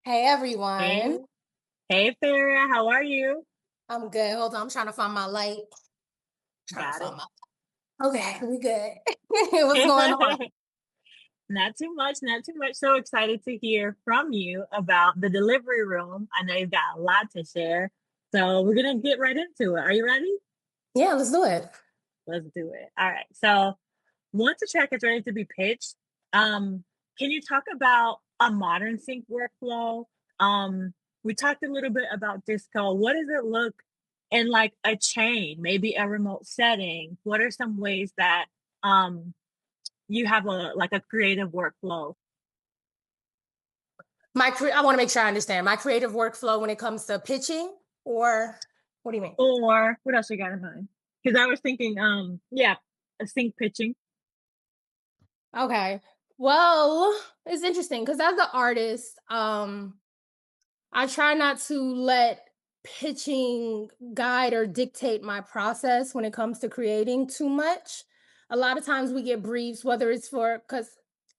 Hey Hey, everyone. hey, Farrah, how are you? I'm good. Hold on. I'm trying to find my light. Trying to Got find it. my Okay, we good. What's going on? Not too much, not too much. So excited to hear from you about the delivery room. I know you've got a lot to share. So we're gonna get right into it. Are you ready? Yeah, let's do it. Let's do it. All right. So once a track is ready to be pitched, um, can you talk about a modern sync workflow? We talked a little bit about disco. What does it look in like a chain, maybe a remote setting? What are some ways that you have a creative workflow? I want to make sure I understand my creative workflow when it comes to pitching, or what do you mean? Or what else you got in mind? Because I was thinking, yeah, a sync pitching. Okay. Well, it's interesting because as an artist, I try not to let pitching guide or dictate my process when it comes to creating too much. A lot of times we get briefs, whether it's for because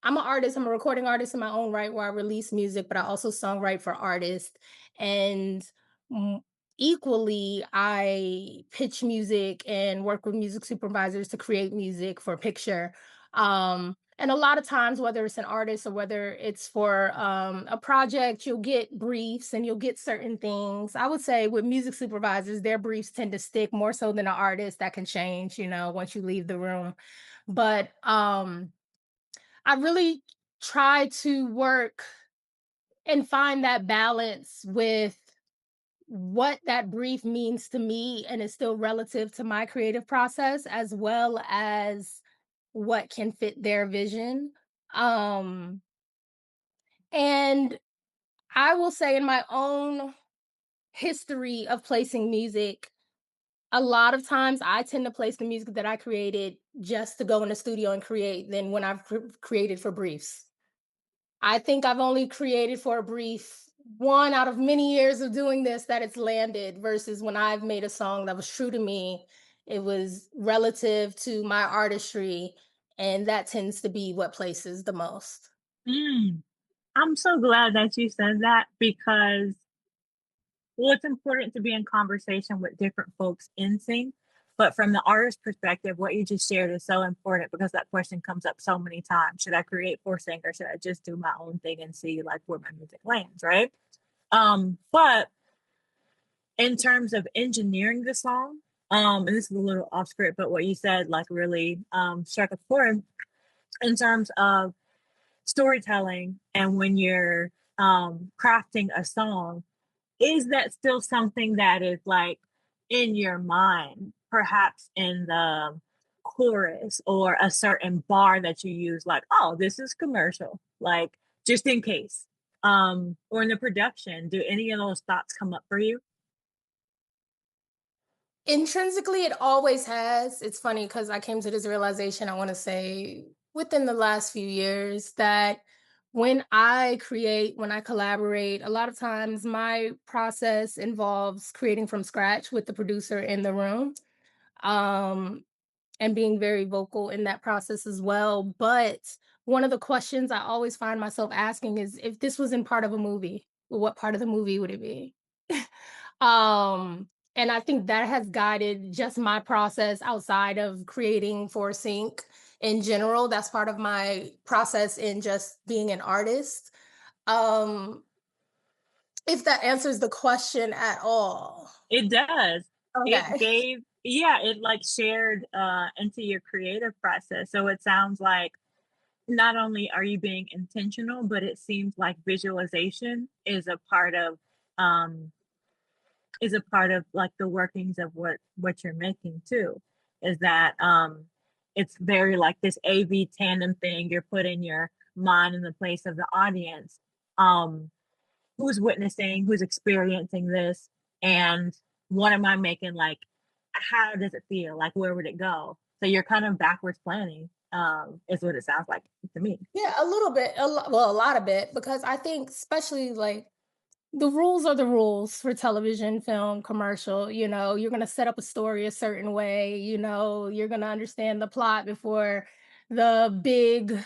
I'm an artist, I'm a recording artist in my own right where I release music, but I also songwrite for artists. And mm, equally, I pitch music and work with music supervisors to create music for picture. And a lot of times, whether it's an artist or whether it's for a project, you'll get briefs and you'll get certain things. I would say with music supervisors, their briefs tend to stick more so than an artist that can change, once you leave the room. But I really try to work and find that balance with what that brief means to me and is still relative to my creative process as well as what can fit their vision. Um And I will say in my own history of placing music, a lot of times I tend to place the music that I created just to go in the studio and create than when I've created for briefs. I think I've only created for a brief one out of many years of doing this that it's landed versus when I've made a song that was true to me, it was relative to my artistry, and that tends to be what places the most. Mm, I'm so glad that you said that because well, it's important to be in conversation with different folks in sync. But from the artist perspective, what you just shared is so important because that question comes up so many times. Should I create for sync or should I just do my own thing and see like where my music lands, right? But in terms of engineering the song, and this is a little off script, but what you said like really struck a chord in terms of storytelling and when you're crafting a song, is that still something that is like in your mind, perhaps in the chorus or a certain bar that you use, like, oh, this is commercial, like just in case? Or in the production, do any of those thoughts come up for you? Intrinsically, it always has. It's funny because I came to this realization, I want to say, within the last few years that when I create, when I collaborate, a lot of times my process involves creating from scratch with the producer in the room. Um, and being very vocal in that process as well. But one of the questions I always find myself asking is if this was in part of a movie, what part of the movie would it be? um, and I think that has guided just my process outside of creating for sync in general. That's part of my process in just being an artist. Um, if that answers the question at all. It does. It Okay. gave, yeah, it like shared into your creative process. So it sounds like not only are you being intentional, but it seems like visualization um is a part of like the workings of what you're making too. Is that it's very like this AV tandem thing. You're putting your mind in the place of the audience. Um who's witnessing, who's experiencing this, and what am I making like how does it feel? Like where would it go? So you're kind of backwards planning, is what it sounds like to me. Yeah, a little bit, well, a lot of it, because I think especially like the rules are the rules for television, film, commercial. You're going to set up a story a certain way. You're going to understand the plot before the big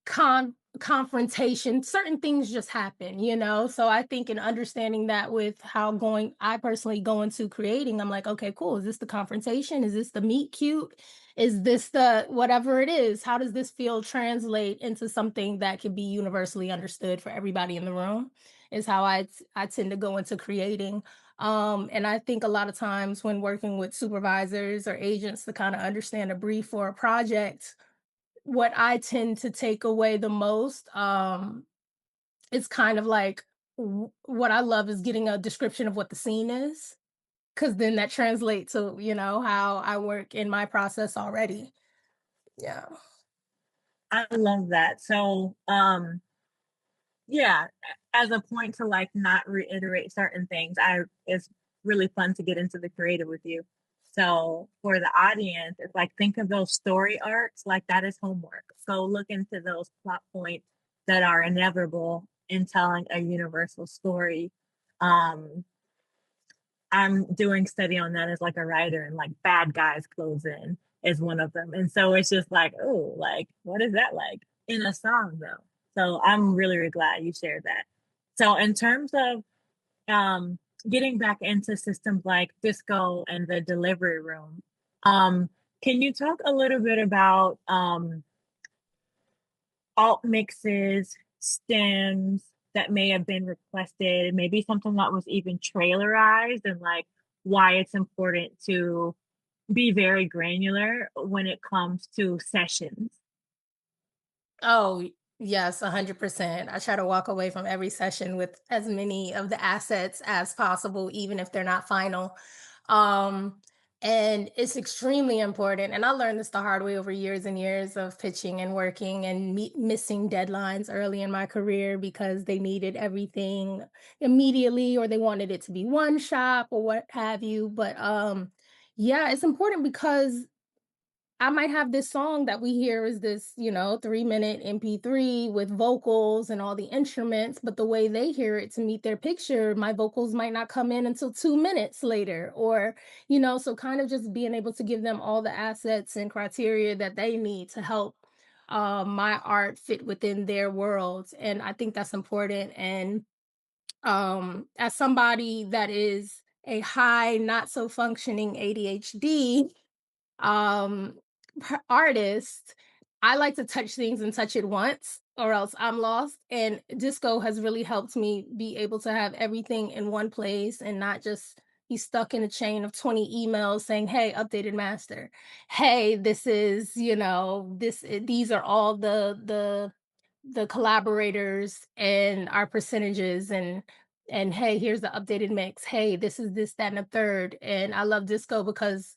con confrontation, certain things just happen, you know? So I think in understanding that with how going I personally go into creating, I'm like, okay, cool. Is this the confrontation? Is this the meet cute? Is this the whatever it is? How does this feel translate into something that can be universally understood for everybody in the room? Is how I tend to go into creating. And I think a lot of times when working with supervisors or agents to kind of understand a brief for a project, what I tend to take away the most, is kind of like what I love is getting a description of what the scene is, because then that translates to, you know, how I work in my process already. Yeah. I love that. So, yeah, as a point to like not reiterate certain things, I it's really fun to get into the creative with you. So for the audience, it's like think of those story arcs like that is homework. So look into those plot points that are inevitable in telling a universal story. Um, I'm doing study on that as like a writer, and like bad guys close in is one of them. And so it's just like, oh, like what is that like in a song though? So I'm really, really glad you shared that. So in terms of um getting back into systems like disco and the delivery room, um, can you talk a little bit about alt mixes, stems that may have been requested, maybe something that was even trailerized, and like why it's important to be very granular when it comes to sessions. Oh, yes, 100%. I try to walk away from every session with as many of the assets as possible, even if they're not final. Um, and it's extremely important. And I learned this the hard way over years and years of pitching and working and missing deadlines early in my career because they needed everything immediately or they wanted it to be one shop or what have you. But yeah, it's important because I might have this song that we hear is this, you know, 3-minute MP3 with vocals and all the instruments, but the way they hear it to meet their picture, my vocals might not come in until 2 minutes later. Or, you know, so kind of just being able to give them all the assets and criteria that they need to help my art fit within their worlds. And I think that's important. And as somebody that is a high, not so functioning ADHD, um artist, I like to touch things and touch it once or else I'm lost, and disco has really helped me be able to have everything in one place and not just be stuck in a chain of 20 emails saying, hey, updated master, hey, this is, you know, these are all the collaborators and our percentages, and hey, here's the updated mix, hey, this is this, that, and a third. And I love disco because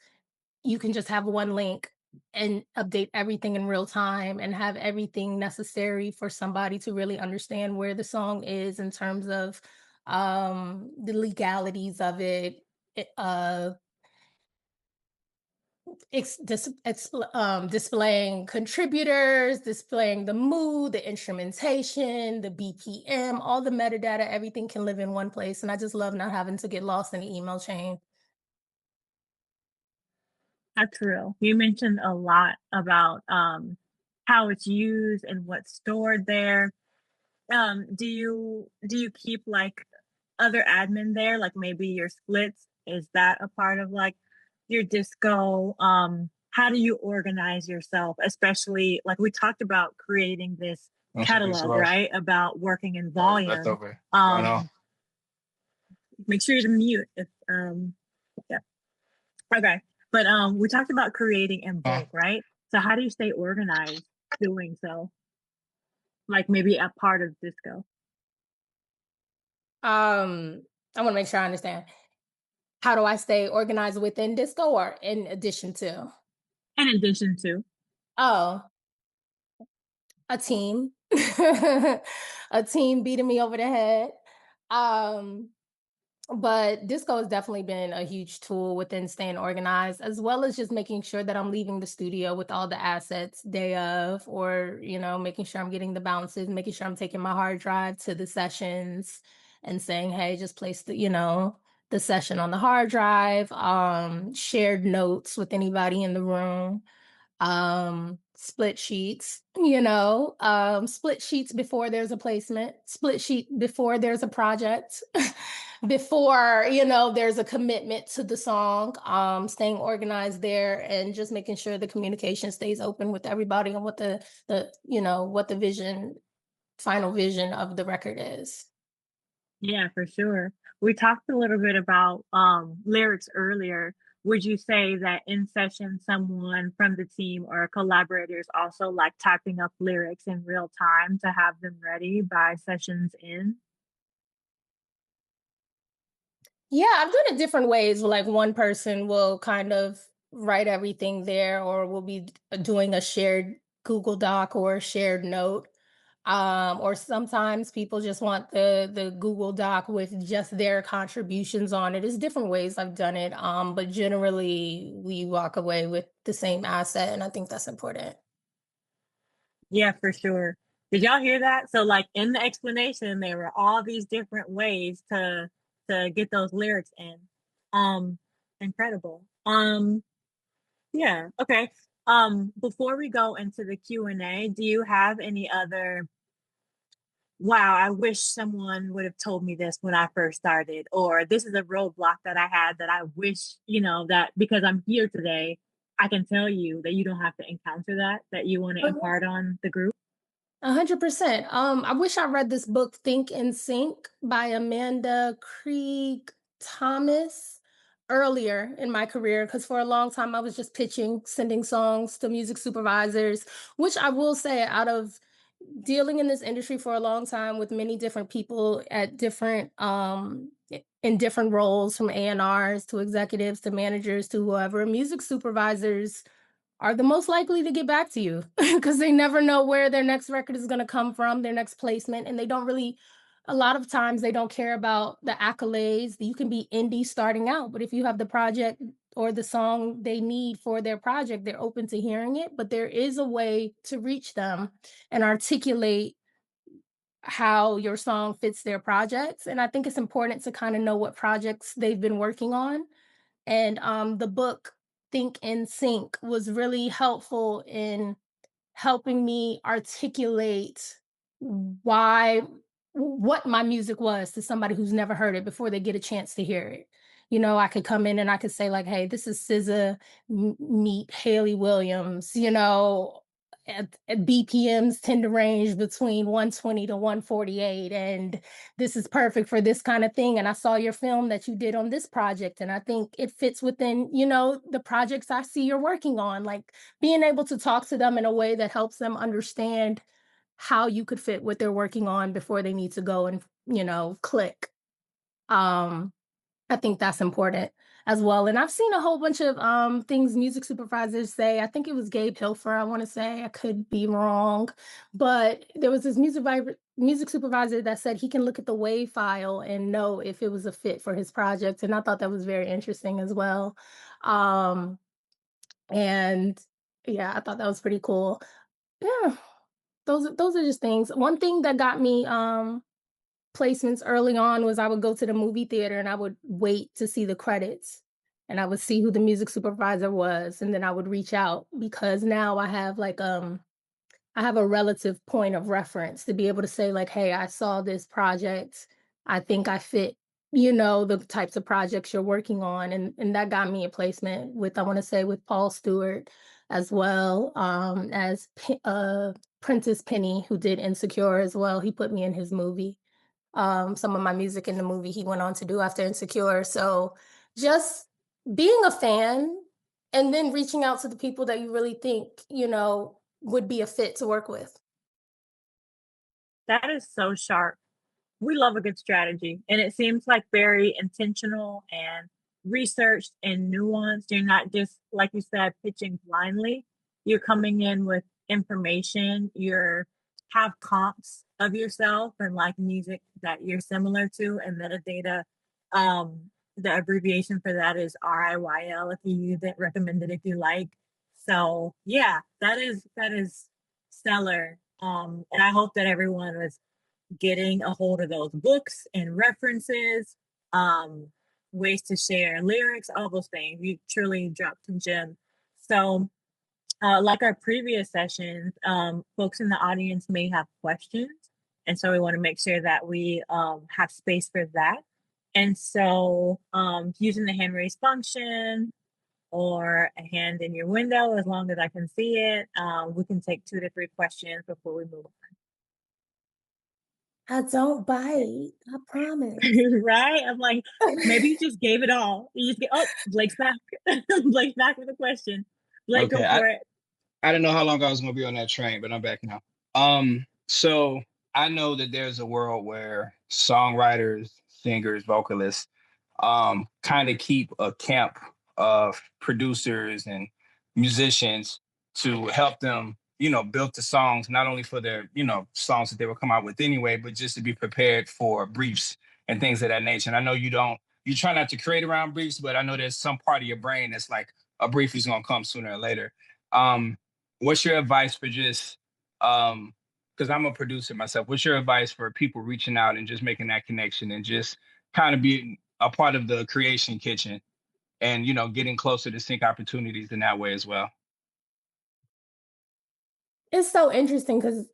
you can just have one link and update everything in real time and have everything necessary for somebody to really understand where the song is in terms of the legalities of it, it, uh displaying contributors, displaying the mood, the instrumentation, the BPM, all the metadata, everything can live in one place. And I just love not having to get lost in the email chain. That's real. You mentioned a lot about how it's used and what's stored there. Do you keep like other admin there, like maybe your splits? Is that a part of like your disco? How do you organize yourself, especially like we talked about creating this catalog, right? About working in volume. Make sure to mute if yeah. Okay. But we talked about creating in bulk, right? So how do you stay organized doing so? Like maybe a part of disco. I want to make sure I understand. How do I stay organized within disco or in addition to? In addition to, Oh, a team. A team beating me over the head. Um, but disco has definitely been a huge tool within staying organized, as well as just making sure that I'm leaving the studio with all the assets day of, or, you know, making sure I'm getting the bounces, making sure I'm taking my hard drive to the sessions and saying, hey, just place the, you know, the session on the hard drive, shared notes with anybody in the room. split sheets, split sheets before there's a placement, split sheet before there's a project, before, there's a commitment to the song, staying organized there and just making sure the communication stays open with everybody and what what the final vision of the record is. Yeah, for sure. We talked a little bit about lyrics earlier. Would you say that in session, someone from the team or collaborators also like typing up lyrics in real time to have them ready by sessions in? Yeah, I've done it different ways. Like one person will kind of write everything there, or we'll be doing a shared Google Doc or a shared note. Or sometimes people just want the Google Doc with just their contributions on it. It's different ways I've done it. But generally we walk away with the same asset, and I think that's important. Yeah, for sure. Did y'all hear that? So like in the explanation, there were all these different ways to get those lyrics in. Um, incredible. Yeah, okay. Before we go into the Q&A, do you have any other, wow, I wish someone would have told me this when I first started, or this is a roadblock that I had that I wish, that because I'm here today, I can tell you that you don't have to encounter that you want to impart on the group? 100%. I wish I read this book, Think and Sync by Amanda Krieg Thomas, earlier in my career, because for a long time I was just pitching, sending songs to music supervisors, which I will say, out of dealing in this industry for a long time with many different people at different in different roles, from A&Rs to executives to managers to whoever, music supervisors are the most likely to get back to you because they never know where their next record is going to come from, their next placement. And they don't really, a lot of times, they don't care about the accolades. You can be indie starting out, but if you have the project or the song they need for their project, they're open to hearing it. But there is a way to reach them and articulate how your song fits their projects. And I think it's important to kind of know what projects they've been working on. And the book Think and Sync was really helpful in helping me articulate why what my music was to somebody who's never heard it before they get a chance to hear it. I could come in and I could say like, "Hey, this is SZA meet Haley Williams." At BPMs tend to range between 120 to 148, and this is perfect for this kind of thing. And I saw your film that you did on this project, and I think it fits within, the projects I see you're working on. Like being able to talk to them in a way that helps them understand how you could fit what they're working on before they need to go and, click. Um, I think that's important as well. And I've seen a whole bunch of things music supervisors say. I think it was Gabe Hilfer, I want to say. I could be wrong. But there was this music supervisor that said he can look at the WAV file and know if it was a fit for his project. And I thought that was very interesting as well. Um, and yeah, I thought that was pretty cool. Yeah, those are just things. One thing that got me placements early on was I would go to the movie theater and I would wait to see the credits, and I would see who the music supervisor was, and then I would reach out because now I have a relative point of reference to be able to say like, "Hey, I saw this project. I think I fit, the types of projects you're working on." And that got me a placement with, I want to say, with Paul Stewart, as well as Prentice Penny, who did Insecure as well. He put me in his movie. Some of my music in the movie he went on to do after Insecure. So just being a fan and then reaching out to the people that you really think, would be a fit to work with. That is so sharp. We love a good strategy, and it seems like very intentional and researched and nuanced. You're not just, like you said, pitching blindly. You're coming in with information. You're have comps of yourself and like music that you're similar to, and metadata. The abbreviation for that is RIYL. If you use it, recommend it if you like. So yeah, that is stellar. And I hope that everyone was getting a hold of those books and references, um, ways to share lyrics, all those things. You truly dropped some gems. So Like our previous sessions, folks in the audience may have questions. And so we want to make sure that we have space for that. And so using the hand raise function or a hand in your window, as long as I can see it, we can take 2 to 3 questions before we move I don't on. bite, I promise. Right? I'm like, maybe you just gave it all. You just get, oh, Blake's back. Blake's back with a question. Blake, Okay, go I for it. I didn't know how long I was gonna be on that train, but I'm back now. So I know that there's a world where songwriters, singers, vocalists, kind of keep a camp of producers and musicians to help them, build the songs, not only for their, songs that they will come out with anyway, but just to be prepared for briefs and things of that nature. And I know you try not to create around briefs, but I know there's some part of your brain that's like a brief is gonna come sooner or later. Um, what's your advice for just because I'm a producer myself, what's your advice for people reaching out and just making that connection and just kind of being a part of the creation kitchen and getting closer to sync opportunities in that way as well? It's so interesting because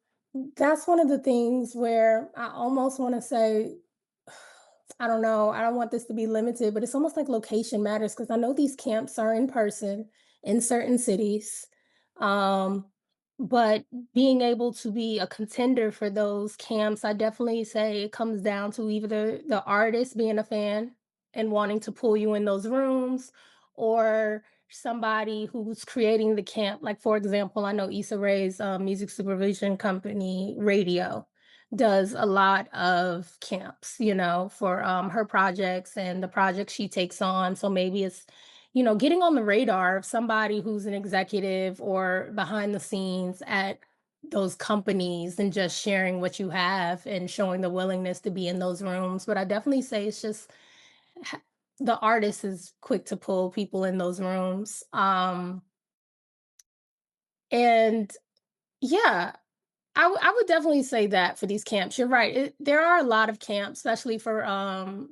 that's one of the things where I almost wanna say I don't know, I don't want this to be limited, but it's almost like location matters because I know these camps are in person in certain cities. Um, but being able to be a contender for those camps, I definitely say it comes down to either the artist being a fan and wanting to pull you in those rooms, or somebody who's creating the camp. Like, for example, I know Issa Rae's music supervision company, Radio, does a lot of camps, for her projects and the projects she takes on. So maybe it's, getting on the radar of somebody who's an executive or behind the scenes at those companies and just sharing what you have and showing the willingness to be in those rooms. But I definitely say it's just ha- the artist is quick to pull people in those rooms. And yeah, I would definitely say that for these camps. You're right. There are a lot of camps, especially for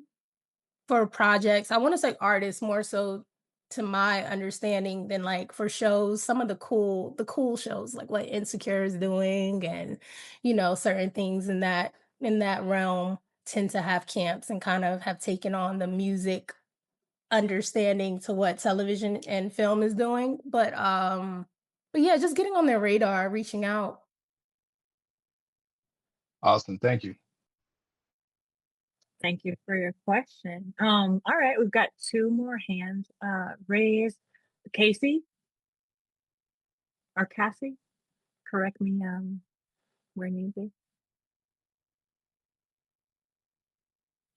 projects. I want to say artists more so to my understanding than like for shows. Some of the cool shows like what Insecure is doing and certain things in that realm tend to have camps and kind of have taken on the music understanding to what television and film is doing. But yeah, just getting on their radar, reaching out. Awesome, thank you. Thank you for your question. All right, we've got 2 more hands raised. Casey or Cassie, correct me where need be.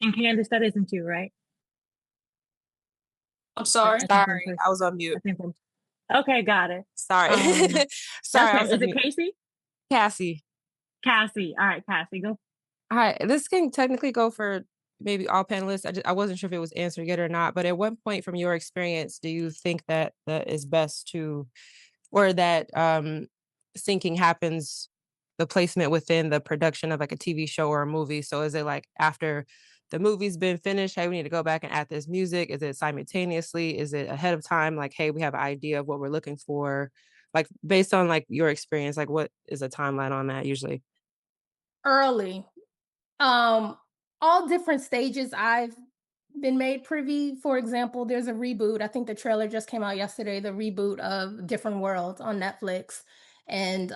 And Candace, that isn't you, right? I'm sorry. I think one Sorry, person. I was on mute. I think one. Okay, got it. Sorry. Um, Sorry, I okay, was is on it mute. Casey? Cassie. Cassie. All right, Cassie, go. Hi, this can technically go for maybe all panelists. I wasn't sure if it was answered yet or not, but at what point from your experience do you think that that is best to or that syncing happens the placement within the production of like a TV show or a movie? So is it like after the movie's been finished, hey, we need to go back and add this music? Is it simultaneously? Is it ahead of time? Like, hey, we have an idea of what we're looking for. Like based on like your experience, like what is a timeline on that usually? Early. Um, all different stages I've been made privy. For example, there's a reboot. I think the trailer just came out yesterday, the reboot of Different World on Netflix. And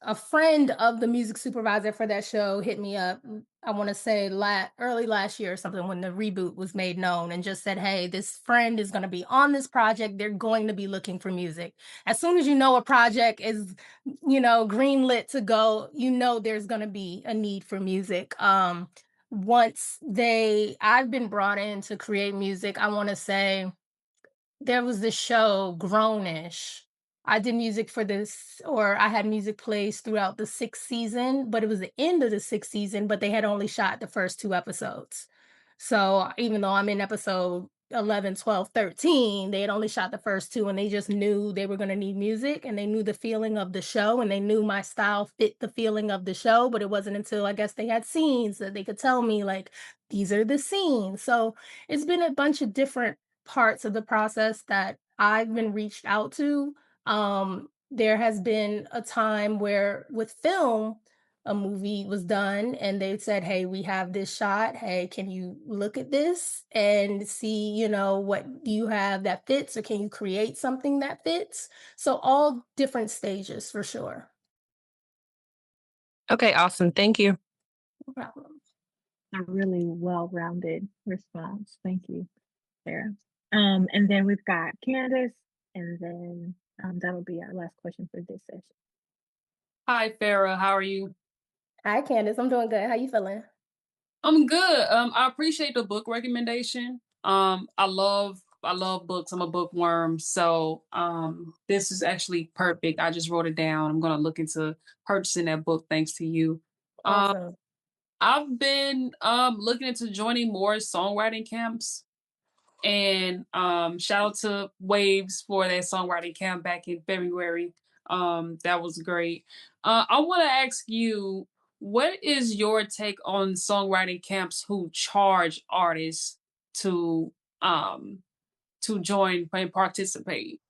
a friend of the music supervisor for that show hit me up. I want to say early last year or something when the reboot was made known and just said, "Hey, this friend is going to be on this project. They're going to be looking for music." As soon as you know a project is, green lit to go, there's going to be a need for music. Once I've been brought in to create music, I want to say there was this show, Grownish. I did music for this, or I had music plays throughout the 6th season, but it was the end of the 6th season, but they had only shot the first 2 episodes. So, even though I'm in episode 11, 12, 13, they had only shot the first 2, and they just knew they were gonna need music, and they knew the feeling of the show, and they knew my style fit the feeling of the show, but it wasn't until I guess they had scenes that they could tell me, like, "These are the scenes." So, it's been a bunch of different parts of the process that I've been reached out to. There has been a time where with film, a movie was done and they said, "Hey, we have this shot. Hey, can you look at this and see, what do you have that fits, or can you create something that fits?" So all different stages for sure. Okay, awesome. Thank you. No problem. A really well-rounded response. Thank you, Sarah. And then we've got Candace, and then that'll be our last question for this session. Hi, Farrah. How are you? Hi, Candace. I'm doing good. How you feeling? I'm good. I appreciate the book recommendation. I love books. I'm a bookworm, so this is actually perfect. I just wrote it down. I'm gonna look into purchasing that book thanks to you. Um, Awesome. I've been looking into joining more songwriting camps. And shout out to Waves for that songwriting camp back in February. That was great. I want to ask you, what is your take on songwriting camps who charge artists to um to join and participate?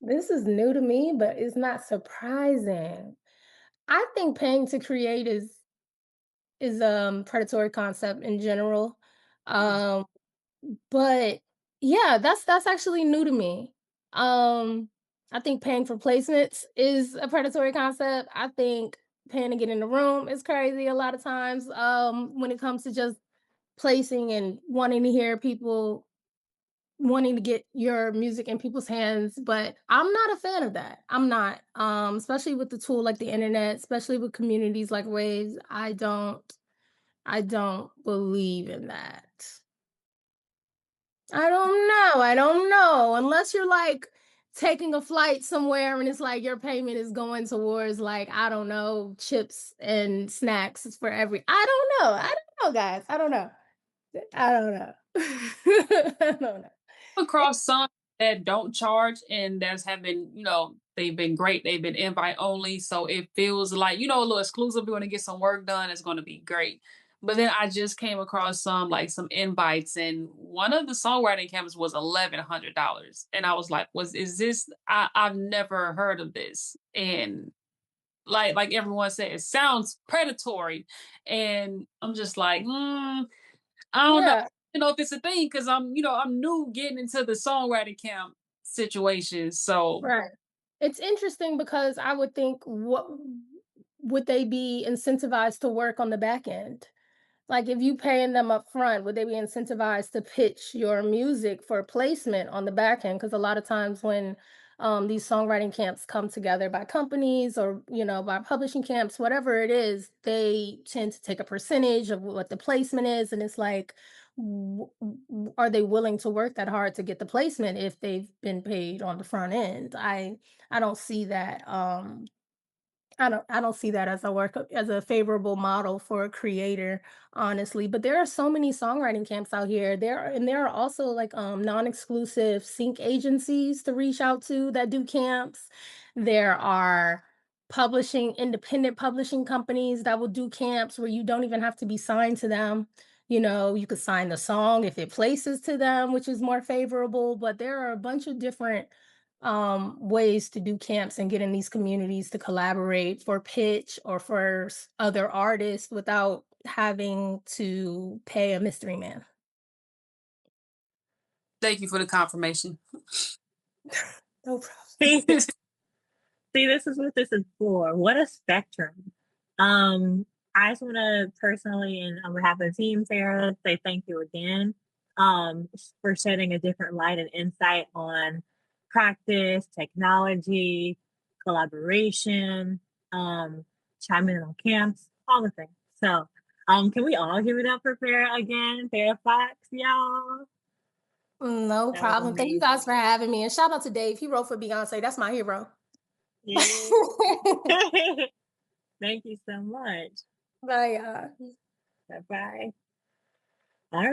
This is new to me, but it's not surprising. I think paying to create is predatory concept in general. Mm. Um, but yeah, that's actually new to me. Um, I think paying for placements is a predatory concept. I think paying to get in the room is crazy a lot of times. When it comes to just placing and wanting to hear people wanting to get your music in people's hands, but I'm not a fan of that. I'm not. Especially with the tool like the internet, especially with communities like Waves. I don't believe in that. I don't know. Unless you're like taking a flight somewhere and it's like your payment is going towards like, I don't know, chips and snacks for every I don't know. I don't know, guys. I don't know. I don't know. I don't know. Across some that don't charge and that's have been, they've been great. They've been invite only. So it feels like, a little exclusive. You want to get some work done, it's going to be great. But then I just came across some invites, and one of the songwriting camps was $1,100. And I was like, is this I've never heard of this. And like everyone said, it sounds predatory. And I'm just like, I don't know, Yeah. if it's a thing because I'm new getting into the songwriting camp situation. So Right. It's interesting because I would think what would they be incentivized to work on the back end? Like if you paying them up front, would they be incentivized to pitch your music for placement on the back end? Because a lot of times when these songwriting camps come together by companies or by publishing camps, whatever it is, they tend to take a percentage of what the placement is, and it's like, are they willing to work that hard to get the placement if they've been paid on the front end? I don't see that. I don't see that as a favorable model for a creator, honestly. But there are so many songwriting camps out here. There are also like non-exclusive sync agencies to reach out to that do camps. There are independent publishing companies that will do camps where you don't even have to be signed to them. You could sign the song if it places to them, which is more favorable. But there are a bunch of different ways to do camps and get in these communities to collaborate for pitch or for other artists without having to pay a mystery man. thank you for the confirmation. No problem. See, see, this is what this is for. What a spectrum. I just want to personally, and on behalf of the team, Sarah, say thank you again for shedding a different light and insight on practice, technology, collaboration, chiming in on camps, all the things. So, can we all give it up for Farrah again? Farrah Fawx, y'all. No That was problem. Thank you guys amazing. for having me. And shout out to Dave. He wrote for Beyonce. That's my hero. Yeah. Thank you so much. Bye, y'all. Bye bye. All right.